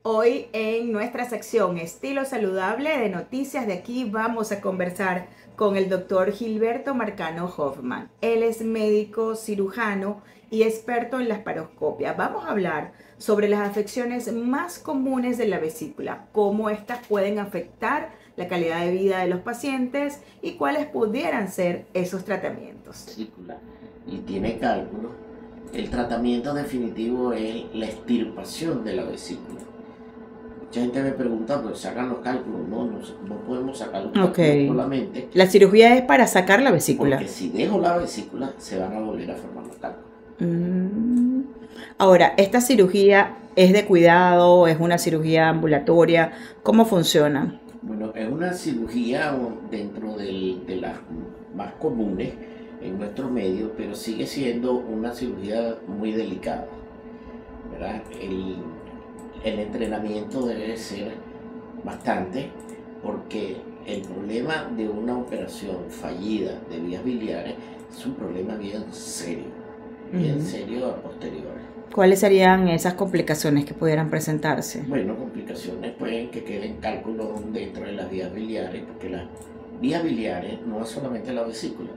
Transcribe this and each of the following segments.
Hoy en nuestra sección Estilo Saludable de Noticias de Aquí vamos a conversar con el doctor Gilberto Marcano Hoffman. Él es médico cirujano y experto en la laparoscopia. Vamos a hablar sobre las afecciones más comunes de la vesícula, cómo estas pueden afectar la calidad de vida de los pacientes y cuáles pudieran ser esos tratamientos. Vesícula y tiene cálculo, el tratamiento definitivo es la extirpación de la vesícula. Mucha gente me pregunta, pero sacan los cálculos. No podemos sacar los cálculos solamente. La cirugía es para sacar la vesícula. Porque si dejo la vesícula, se van a volver a formar los cálculos. Ahora, ¿esta cirugía es de cuidado? ¿Es una cirugía ambulatoria? ¿Cómo funciona? Bueno, es una cirugía dentro de las más comunes en nuestro medio, pero sigue siendo una cirugía muy delicada, ¿verdad? El entrenamiento debe ser bastante, porque el problema de una operación fallida de vías biliares es un problema bien serio a posteriori. ¿Cuáles serían esas complicaciones que pudieran presentarse? Bueno, complicaciones pueden que queden cálculos dentro de las vías biliares, porque las vías biliares no es solamente la vesícula,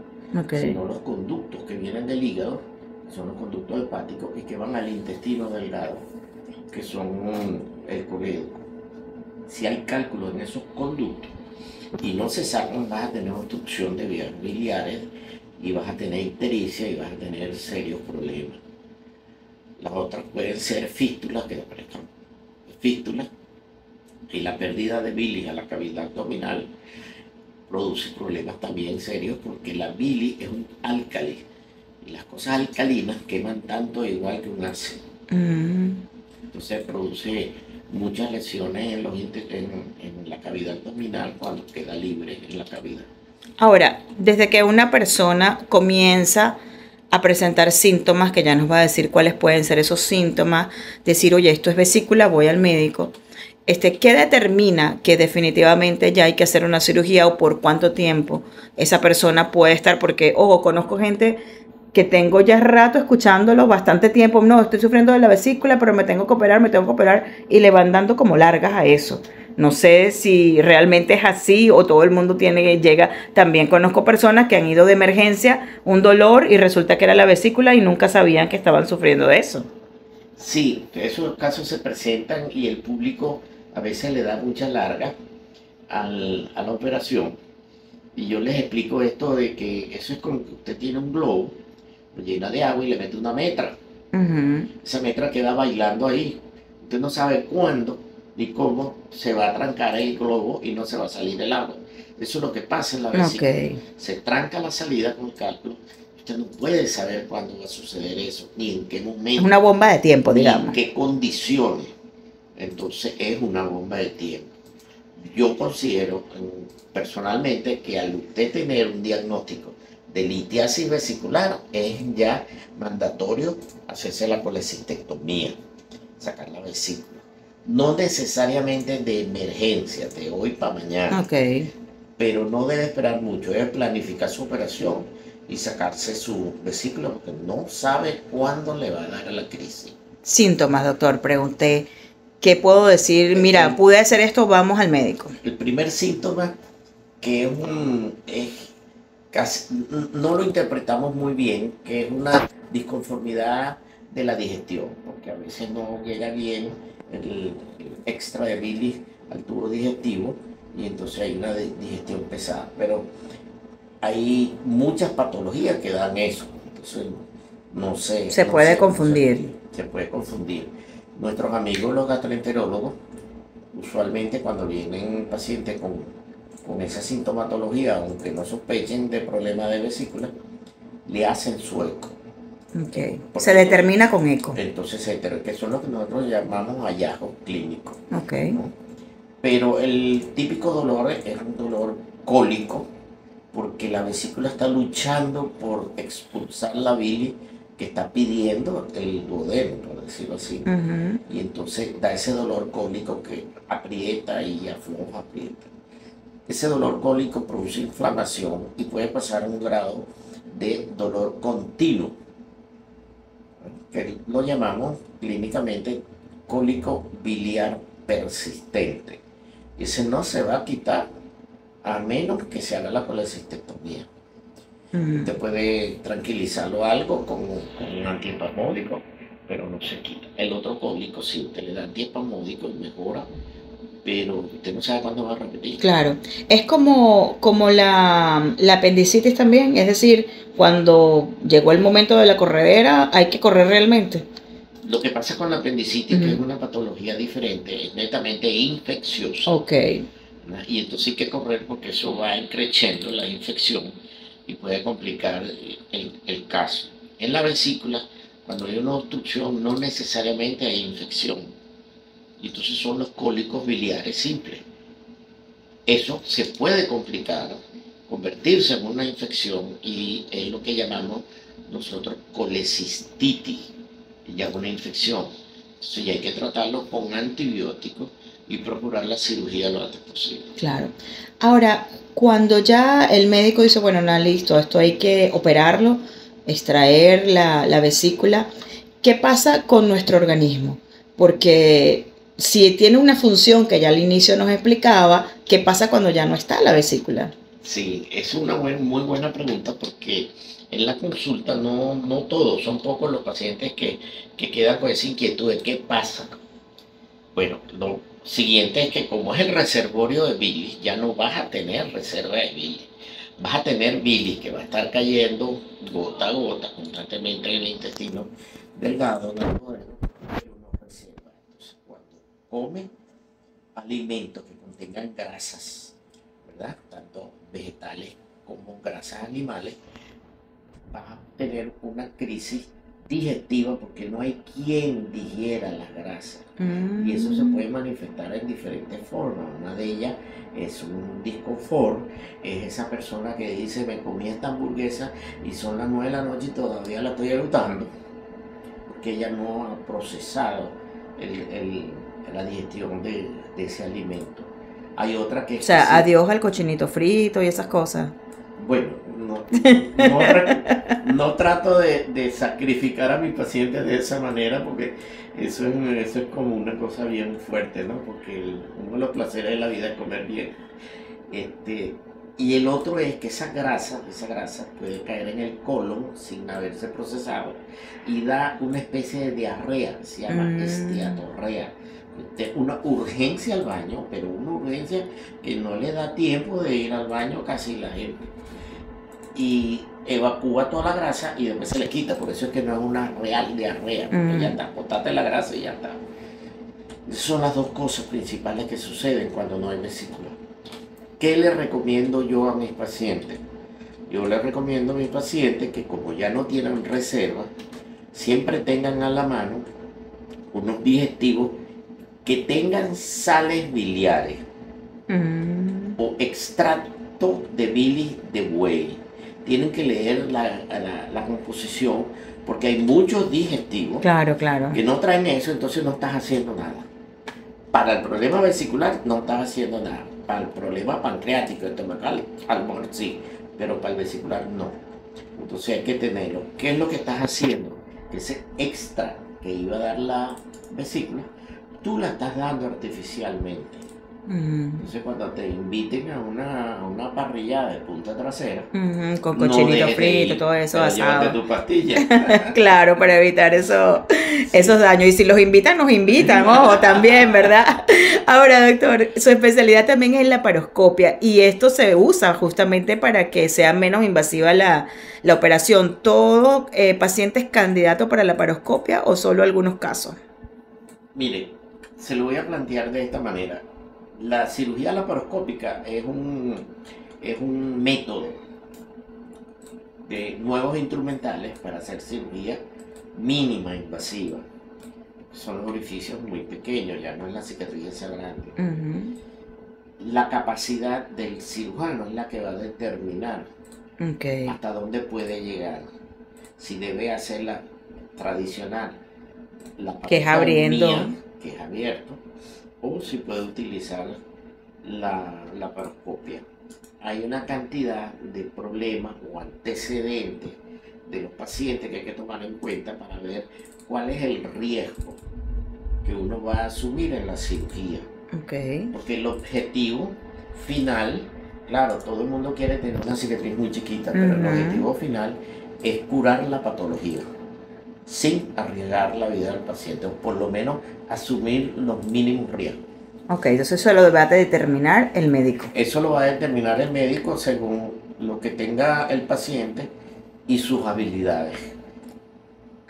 sino los conductos que vienen del hígado, que son los conductos hepáticos, y que van al intestino delgado, que son el colédoco. Si hay cálculos en esos conductos y no se sacan, vas a tener obstrucción de vías biliares y vas a tener ictericia y vas a tener serios problemas. Las otras pueden ser fístulas, que aparezcan fístulas, y la pérdida de bilis a la cavidad abdominal produce problemas también serios, porque la bilis es un álcali y las cosas alcalinas queman tanto igual que un ácido. Entonces produce muchas lesiones en la cavidad abdominal cuando queda libre en la cavidad. Ahora, desde que una persona comienza a presentar síntomas, que ya nos va a decir cuáles pueden ser esos síntomas, decir, oye, esto es vesícula, voy al médico. ¿Qué determina que definitivamente ya hay que hacer una cirugía o por cuánto tiempo esa persona puede estar? Porque, ojo, conozco gente que tengo ya rato escuchándolo, bastante tiempo, no, estoy sufriendo de la vesícula, pero me tengo que operar, y le van dando como largas a eso. No sé si realmente es así o todo el mundo llega. También conozco personas que han ido de emergencia, un dolor, y resulta que era la vesícula y nunca sabían que estaban sufriendo de eso. Sí, esos casos se presentan y el público a veces le da mucha larga a la operación. Y yo les explico esto de que eso es como que usted tiene un globo, lo llena de agua y le mete una metra. Esa metra queda bailando ahí. Usted no sabe cuándo ni cómo se va a trancar el globo y no se va a salir el agua. Eso es lo que pasa en la vesícula. Se tranca la salida con cálculo. Usted no puede saber cuándo va a suceder eso, ni en qué momento. Es una bomba de tiempo, digamos. Ni en qué condiciones. Entonces es una bomba de tiempo. Yo considero personalmente que al usted tener un diagnóstico de litiasis vesicular, es ya mandatorio hacerse la colecistectomía, sacar la vesícula. No necesariamente de emergencia, de hoy para mañana, pero no debe esperar mucho, debe planificar su operación y sacarse su vesícula, porque no sabe cuándo le va a dar a la crisis. Síntomas, doctor, pregunté. ¿Qué puedo decir? Mira, pude hacer esto, vamos al médico. El primer síntoma, que es casi, no lo interpretamos muy bien, que es una disconformidad de la digestión, porque a veces no llega bien el extra de bilis al tubo digestivo y entonces hay una digestión pesada. Pero hay muchas patologías que dan eso, entonces no sé. Se puede confundir. Se puede confundir. Nuestros amigos los gastroenterólogos, usualmente cuando vienen pacientes con esa sintomatología, aunque no sospechen de problemas de vesícula, le hacen su eco. Se determina con eco. Entonces, que son lo que nosotros llamamos hallazgos clínicos. ¿No? Pero el típico dolor es un dolor cólico, porque la vesícula está luchando por expulsar la bilis que está pidiendo el duodeno, por decirlo así. Y entonces da ese dolor cólico que aprieta y afloja, aprieta. Ese dolor cólico produce inflamación y puede pasar a un grado de dolor continuo, que lo llamamos clínicamente cólico biliar persistente. Ese no se va a quitar a menos que se haga la colecistectomía. Usted puede tranquilizarlo algo con un antiespasmódico, pero no se quita. El otro cólico, si usted le da antiespasmódico, mejora, pero usted no sabe cuándo va a repetir. Claro, es como la apendicitis también, es decir, cuando llegó el momento de la corredera, hay que correr realmente. Lo que pasa con la apendicitis, que es una patología diferente, es netamente infecciosa. Ok. Y entonces hay que correr porque eso va creciendo la infección y puede complicar el caso. En la vesícula, cuando hay una obstrucción, no necesariamente hay infección. Y entonces son los cólicos biliares simples. Eso se puede complicar, convertirse en una infección y es lo que llamamos nosotros colecistitis, ya una infección. Entonces ya hay que tratarlo con antibióticos y procurar la cirugía lo antes posible. Claro. Ahora, cuando ya el médico dice, bueno, no, listo, esto hay que operarlo, extraer la vesícula, ¿qué pasa con nuestro organismo? Porque si tiene una función que ya al inicio nos explicaba, ¿qué pasa cuando ya no está la vesícula? Sí, es una muy buena pregunta porque en la consulta no todos, son pocos los pacientes que quedan con esa inquietud de qué pasa. Bueno, lo siguiente es que como es el reservorio de bilis, ya no vas a tener reserva de bilis. Vas a tener bilis que va a estar cayendo gota a gota constantemente en el intestino delgado, en el duodeno, pero no reserva. Entonces, cuando come alimentos que contengan grasas, ¿verdad? Tanto vegetales como grasas animales, vas a tener una crisis digestiva porque no hay quien digiera las grasas. Y eso se puede manifestar en diferentes formas. Una de ellas es un disconfort, es esa persona que dice me comí esta hamburguesa y son las 9 de la noche y todavía la estoy eructando porque ella no ha procesado la digestión de ese alimento. Hay otra que... O sea, adiós al cochinito frito y esas cosas. Bueno, no trato de sacrificar a mi paciente de esa manera porque eso es como una cosa bien fuerte, ¿no? Porque uno de los placeres de la vida es comer bien. Y el otro es que esa grasa puede caer en el colon sin haberse procesado y da una especie de diarrea, se llama esteatorrea. Una urgencia al baño, pero una urgencia que no le da tiempo de ir al baño casi la gente. Y evacúa toda la grasa y después se le quita, por eso es que no es una real diarrea, porque ya está, botate la grasa y ya está. Esas son las dos cosas principales que suceden cuando no hay vesícula. ¿Qué le recomiendo yo a mis pacientes? Yo les recomiendo a mis pacientes que como ya no tienen reserva, siempre tengan a la mano unos digestivos que tengan sales biliares o extracto de bilis de buey. Tienen que leer la composición porque hay muchos digestivos que no traen eso, entonces no estás haciendo nada. Para el problema vesicular no estás haciendo nada. Para el problema pancreático, estomacal, a lo mejor sí, pero para el vesicular no. Entonces hay que tenerlo. ¿Qué es lo que estás haciendo? Ese extra que iba a dar la vesícula, tú la estás dando artificialmente. Entonces cuando te inviten a una parrilla de punta trasera, con cochinito frito, todo eso asado. Llévate tu pastilla. Claro, para evitar esos daños. Y si los invitan, nos invitan, ojo, también, ¿verdad? Ahora, doctor, su especialidad también es la laparoscopia y esto se usa justamente para que sea menos invasiva la operación. ¿Todo paciente es candidato para la laparoscopia o solo algunos casos? Mire, se lo voy a plantear de esta manera. La cirugía laparoscópica es un método de nuevos instrumentales para hacer cirugía mínima invasiva. Son los orificios muy pequeños, ya no es la cicatriz grande. La capacidad del cirujano es la que va a determinar hasta dónde puede llegar. Si debe hacer la tradicional, que es abriendo, que es abierto, o si puede utilizar la laparoscopia. Hay una cantidad de problemas o antecedentes de los pacientes que hay que tomar en cuenta para ver cuál es el riesgo que uno va a asumir en la cirugía. Okay. Porque el objetivo final, claro, todo el mundo quiere tener una cicatriz muy chiquita, pero el objetivo final es curar la patología sin arriesgar la vida del paciente, o por lo menos asumir los mínimos riesgos. Ok, entonces eso lo va a determinar el médico. Eso lo va a determinar el médico según lo que tenga el paciente y sus habilidades.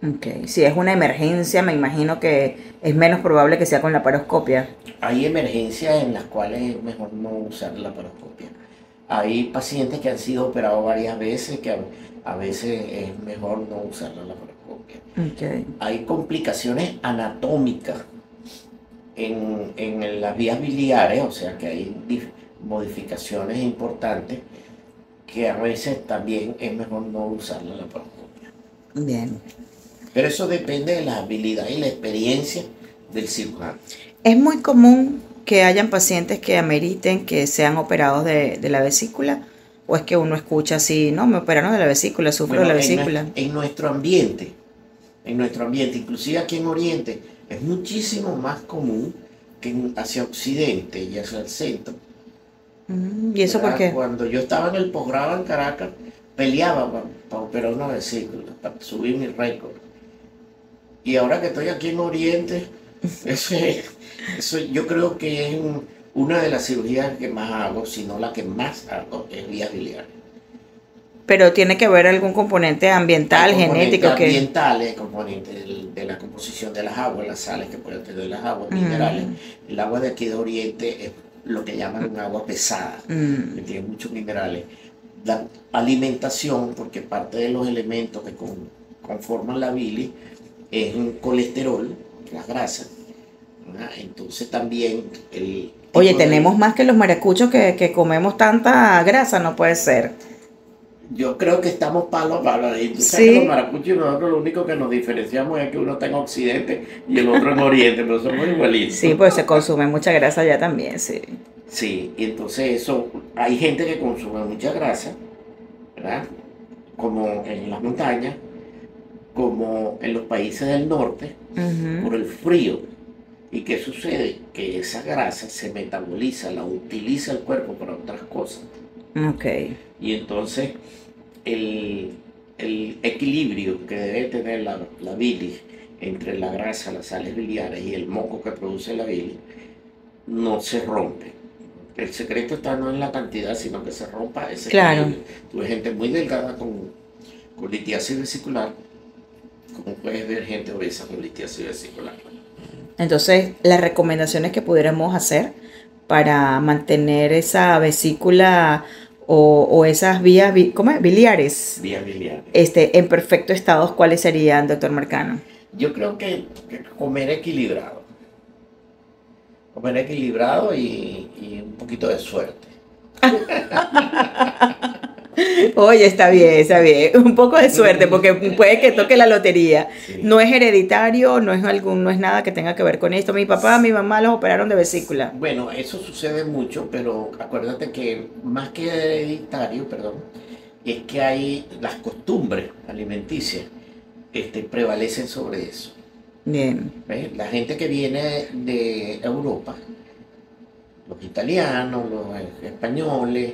Ok, si es una emergencia, me imagino que es menos probable que sea con la laparoscopia. Hay emergencias en las cuales es mejor no usar la laparoscopia. Hay pacientes que han sido operados varias veces que a veces es mejor no usar la laparoscopia. Okay. Hay complicaciones anatómicas en las vías biliares, o sea que hay modificaciones importantes que a veces también es mejor no usar la laparoscopia. Bien. Pero eso depende de la habilidad y la experiencia del cirujano. Es muy común que hayan pacientes que ameriten que sean operados de la vesícula, o es que uno escucha así, no, me operaron de la vesícula, sufro de la vesícula. En nuestro ambiente, inclusive aquí en Oriente, es muchísimo más común que hacia Occidente y hacia el centro. ¿Y eso por qué? Cuando yo estaba en el posgrado en Caracas, peleaba para operar una vesícula, para subir mi récord. Y ahora que estoy aquí en Oriente, eso yo creo que es una de las cirugías que más hago, si no la que más hago, es vías biliares. Pero tiene que haber algún componente ambiental, genético. Ambientales, componentes de la composición de las aguas, las sales que pueden tener las aguas, minerales. El agua de aquí de Oriente es lo que llaman un agua pesada, que tiene muchos minerales. La alimentación, porque parte de los elementos que conforman la bilis es un colesterol, las grasas. Entonces también Oye, tenemos más que los maracuchos que comemos tanta grasa, no puede ser. Yo creo que estamos palo a palo. Y tú sabes que los maracuchos y nosotros lo único que nos diferenciamos es que uno está en Occidente y el otro en Oriente, pero somos igualitos. Sí, pues se consume mucha grasa allá también, sí. Sí, y entonces hay gente que consume mucha grasa, ¿verdad? Como en las montañas, como en los países del norte, por el frío. ¿Y qué sucede? Que esa grasa se metaboliza, la utiliza el cuerpo para otras cosas. Ok. Y entonces el equilibrio que debe tener la bilis entre la grasa, las sales biliares y el moco que produce la bilis no se rompe. El secreto está no en la cantidad, sino que se rompa ese equilibrio. Tú ves gente muy delgada con litiasis vesicular, como puedes ver gente obesa con litiasis vesicular. Entonces, las recomendaciones que pudiéramos hacer para mantener esa vesícula o esas vías, ¿cómo es? Biliares. Vías biliares. En perfecto estado, ¿cuáles serían, doctor Marcano? Yo creo que comer equilibrado. Comer equilibrado y un poquito de suerte. Oye, está bien. Un poco de suerte, porque puede que toque la lotería. Sí. No es hereditario, no es nada que tenga que ver con esto. Mi papá, mi mamá los operaron de vesícula. Bueno, eso sucede mucho, pero acuérdate que más que hereditario, es que hay las costumbres alimenticias prevalecen sobre eso. Bien. ¿Ves? La gente que viene de Europa, los italianos, los españoles,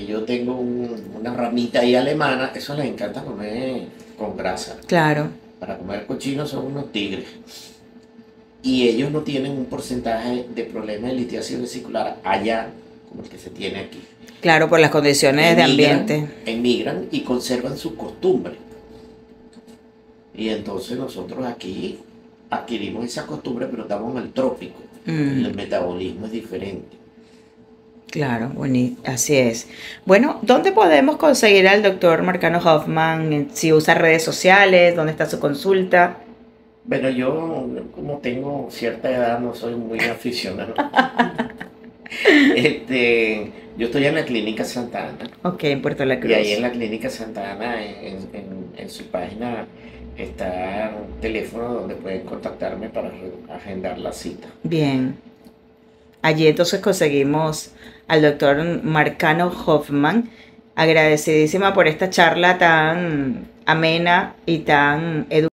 yo tengo una ramita ahí alemana, eso les encanta comer con grasa. Claro. Para comer cochino son unos tigres. Y ellos no tienen un porcentaje de problemas de litiasis vesicular allá como el que se tiene aquí. Claro, por las condiciones de ambiente. Emigran y conservan sus costumbres. Y entonces nosotros aquí adquirimos esa costumbre, pero estamos en el trópico. El metabolismo es diferente. Claro, bueno, así es. Bueno, ¿dónde podemos conseguir al doctor Marcano Hoffman? Si usa redes sociales, ¿dónde está su consulta? Bueno, yo como tengo cierta edad no soy muy aficionado. Yo estoy en la Clínica Santa Ana. Ok, en Puerto La Cruz. Y ahí en la Clínica Santa Ana, en su página, está un teléfono donde pueden contactarme para agendar la cita. Bien. Allí entonces conseguimos al doctor Marcano Hoffman. Agradecidísima por esta charla tan amena y tan educativa.